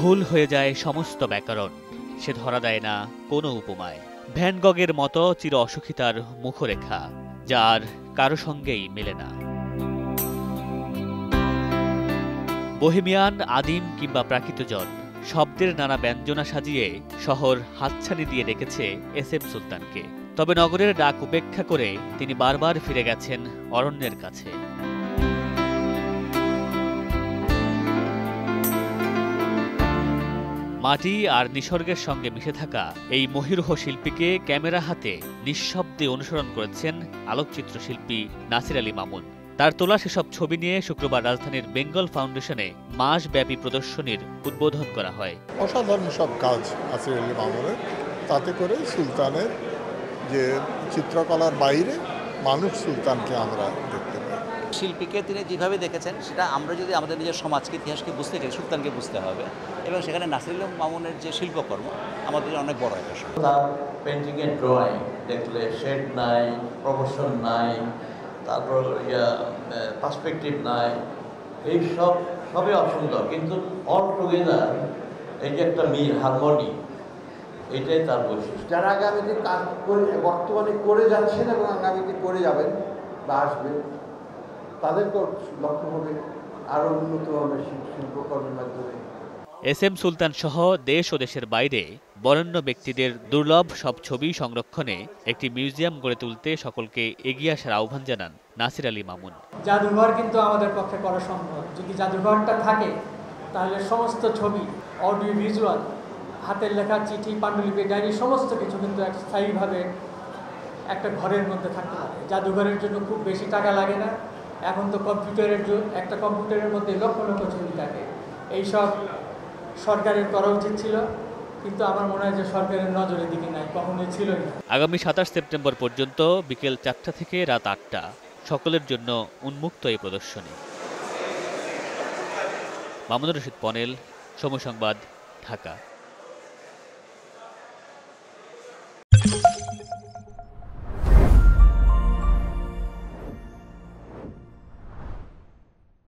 ভুল হয়ে যায় সমস্ত ব্যাকরণ, সে ধরা দেয় না কোনো উপমায়। ভ্যান গগের মতো চির অসুখিতার মুখরেখা, যার কারো সঙ্গেই মেলে না। বোহেমিয়ান, আদিম কিংবা প্রাকৃতজন, শব্দের নানা ব্যঞ্জনা সাজিয়ে শহর হাতছানি দিয়ে রেখেছে এস এম সুলতানকে। তবে নগরের ডাক উপেক্ষা করে তিনি বারবার ফিরে গেছেন অরণ্যের কাছে। মাটি আর নিসর্গের সঙ্গে মিশে থাকা এই মহিরুহ শিল্পীকে ক্যামেরা হাতে নিঃশব্দে অনুসরণ করেছেন আলোকচিত্র শিল্পী নাসির আলী মামুন। তার তোলা সেসব ছবি নিয়ে শুক্রবার রাজধানীর বেঙ্গল ফাউন্ডেশনে মাসব্যাপী প্রদর্শনীর উদ্বোধন করা হয়। অসাধারণ সব কাজ নাসির আলী মামুনের, তাতে করে সুলতানের যে চিত্রকলার বাইরে মানুষ সুলতানকে আমরা দেখতে পাই। শিল্পীকে তিনি যেভাবে দেখেছেন সেটা আমরা যদি আমাদের নিজের সমাজকে, ইতিহাসকে বুঝতে চাই, সুলতানকে বুঝতে হবে। এবং সেখানে নাসির আলী মামুনের যে শিল্পকর্ম আমাদের অনেক বড় একটা সময়। তার পেন্টিংয়ের ড্রয়িং দেখলে শেড নাই, প্রপোর্শন নাই, তারপর পার্সপেক্টিভ নাই, এই সবই অসুন্দর, কিন্তু অল টুগেদার এই যে একটা হারমোনি, এটাই তার বৈশিষ্ট্য। যারা আগামীতে কাজ করে, বর্তমানে করে যাচ্ছেন এবং আগামীতে করে যাবেন বা আসবেন, তাদেরকেও লক্ষ্য হবে আরও উন্নত হবে শিল্পকর্মের মাধ্যমে। এস এম সুলতান সহ দেশ ও দেশের বাইরে বরেণ্য ব্যক্তিদের দুর্লভ সব ছবি সংরক্ষণে একটি মিউজিয়াম গড়ে তুলতে সকলকে এগিয়ে আসার আহ্বান জানান নাসির আলী মামুন। জাদুঘর কিন্তু আমাদের পক্ষে করা সম্ভব। যদি জাদুঘরটা থাকে তাহলে সমস্ত ছবি, অডিও ভিজুয়াল, হাতের লেখা চিঠি, পাণ্ডুলিপি, ডায়েরি সমস্ত কিছু কিন্তু স্থায়ীভাবে একটা ঘরের মধ্যে থাকতে পারে। জাদুঘরের জন্য খুব বেশি টাকা লাগে না। এখন তো একটা কম্পিউটারের মধ্যে লক্ষ লক্ষ ছবি থাকে। এইসব সরকারের করা উচিত ছিল, কিন্তু আমার মনে হয় যে সরকারের নজরের দিকে নাই, কখনোই ছিল না। আগামী ২৭ সেপ্টেম্বর পর্যন্ত বিকেল ৪টা থেকে রাত ৮টা সকলের জন্য উন্মুক্ত এই প্রদর্শনী। মামুনুর রশিদ পনেল, সময় সংবাদ, ঢাকা।